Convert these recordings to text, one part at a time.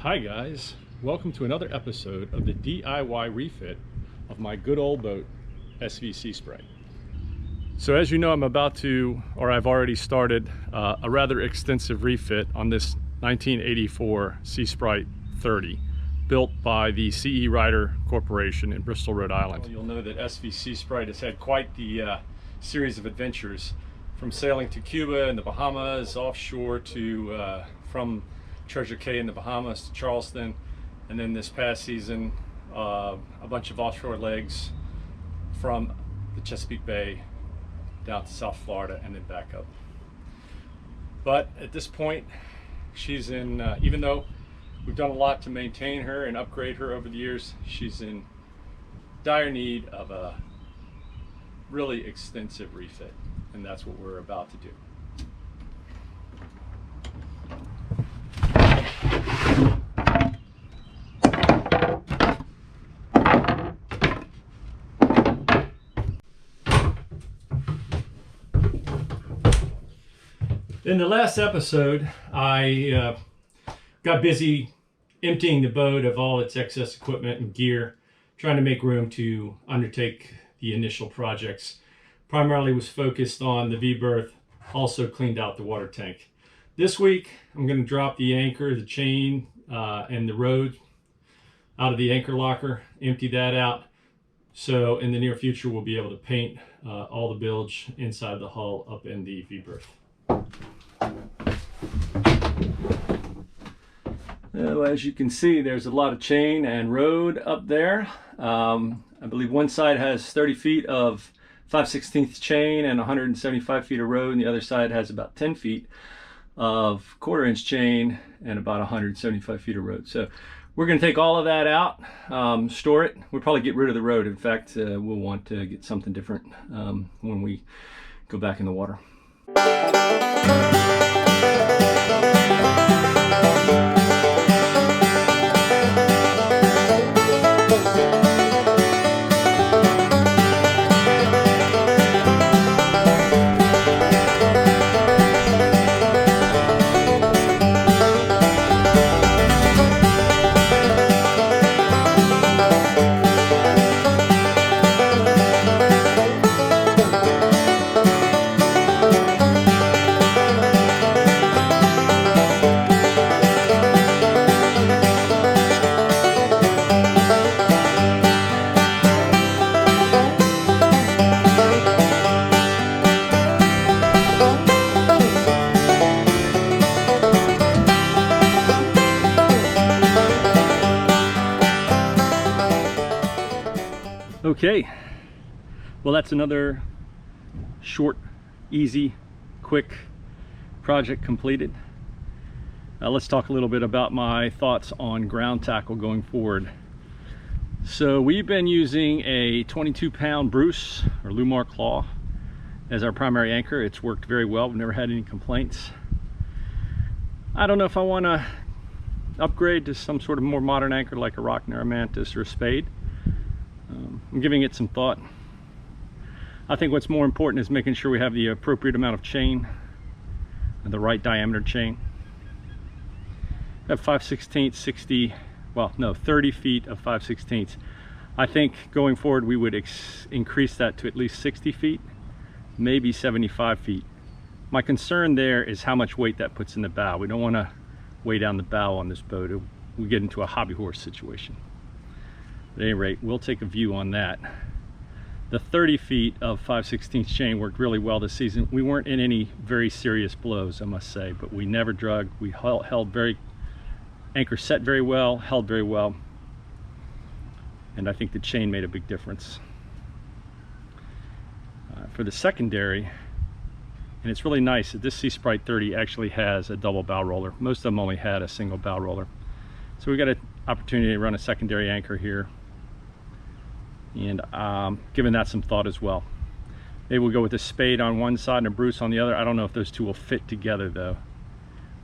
Hi guys, welcome to another episode of the DIY refit of my good old boat, SeaSprite. So as you know, I'm about to, or I've already started, a rather extensive refit on this 1984 SeaSprite 30, built by the CE Rider Corporation in Bristol, Rhode Island. Well, you'll know that SeaSprite has had quite the series of adventures, from sailing to Cuba and the Bahamas, offshore to from Treasure Cay in the Bahamas to Charleston, and then this past season a bunch of offshore legs from the Chesapeake Bay down to South Florida and then back up. But at this point, she's in, even though we've done a lot to maintain her and upgrade her over the years, she's in dire need of a really extensive refit, and that's what we're about to do. In the last episode, I got busy emptying the boat of all its excess equipment and gear, trying to make room to undertake the initial projects. Primarily was focused on the v-berth, also cleaned out the water tank. This week, I'm going to drop the anchor, the chain, and the rode out of the anchor locker, empty that out. So in the near future, we'll be able to paint all the bilge inside the hull up in the v-berth. As you can see, there's a lot of chain and rode up there. I believe one side has 30 feet of 5/16 chain and 175 feet of rode, and the other side has about 10 feet of 1/4 inch chain and about 175 feet of rode. So we're going to take all of that out, store it. We'll probably get rid of the rode. In fact, we'll want to get something different when we go back in the water. Okay, well, that's another short, easy, quick project completed. Let's talk a little bit about my thoughts on ground tackle going forward. So we've been using a 22-pound Bruce or Lumar Claw as our primary anchor. It's worked very well. We've never had any complaints. I don't know if I want to upgrade to some sort of more modern anchor like a Rock Mantis or a Spade. I'm giving it some thought. I think what's more important is making sure we have the appropriate amount of chain and the right diameter chain. I have 5/16, 60, well, no, 30 feet of 5/16. I think going forward we would increase that to at least 60 feet, maybe 75 feet. My concern there is how much weight that puts in the bow. We don't want to weigh down the bow on this boat. We get into a hobby horse situation. At any rate, we'll take a view on that. The 30 feet of 5/16 chain worked really well this season. We weren't in any very serious blows, I must say, but we never drug. We held very, anchor set very well, held very well, and I think the chain made a big difference. For the secondary, and it's really nice that this SeaSprite 30 actually has a double bow roller. Most of them only had a single bow roller. So we got an opportunity to run a secondary anchor here, and giving that some thought as well. Maybe we'll go with a Spade on one side and a Bruce on the other. I don't know if those two will fit together though.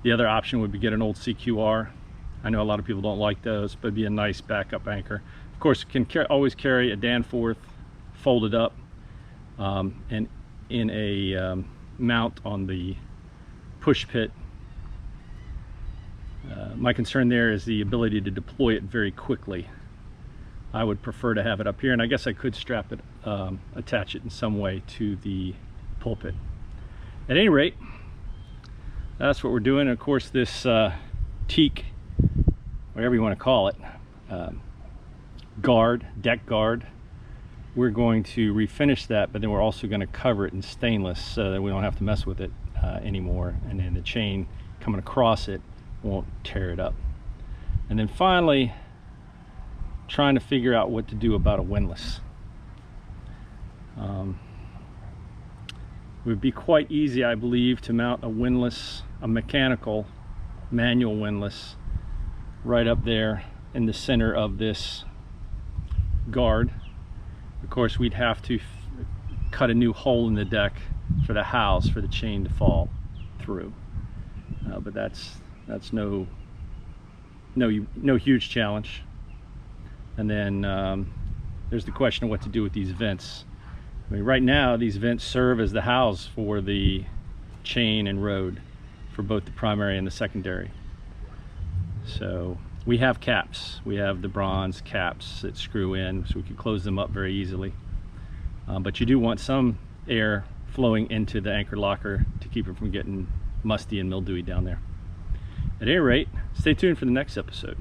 The other option would be get an old CQR. I know a lot of people don't like those, but it'd be a nice backup anchor. Of course, it can always carry a Danforth folded up and in a mount on the push pit My concern there is the ability to deploy it very quickly. I would prefer to have it up here, and I guess I could strap it, attach it in some way to the pulpit. At any rate, that's what we're doing. Of course, this teak, whatever you want to call it, deck guard, we're going to refinish that, but then we're also going to cover it in stainless so that we don't have to mess with it anymore, and then the chain coming across it won't tear it up. And then finally, trying to figure out what to do about a windlass. It would be quite easy, I believe, to mount a windlass, a mechanical manual windlass, right up there in the center of this guard. Of course, we'd have to cut a new hole in the deck for the house for the chain to fall through, but that's no huge challenge. And then there's the question of what to do with these vents. I mean, right now these vents serve as the house for the chain and rod for both the primary and the secondary. So we have caps. We have the bronze caps that screw in, so we can close them up very easily. But you do want some air flowing into the anchor locker to keep it from getting musty and mildewy down there. At any rate, stay tuned for the next episode.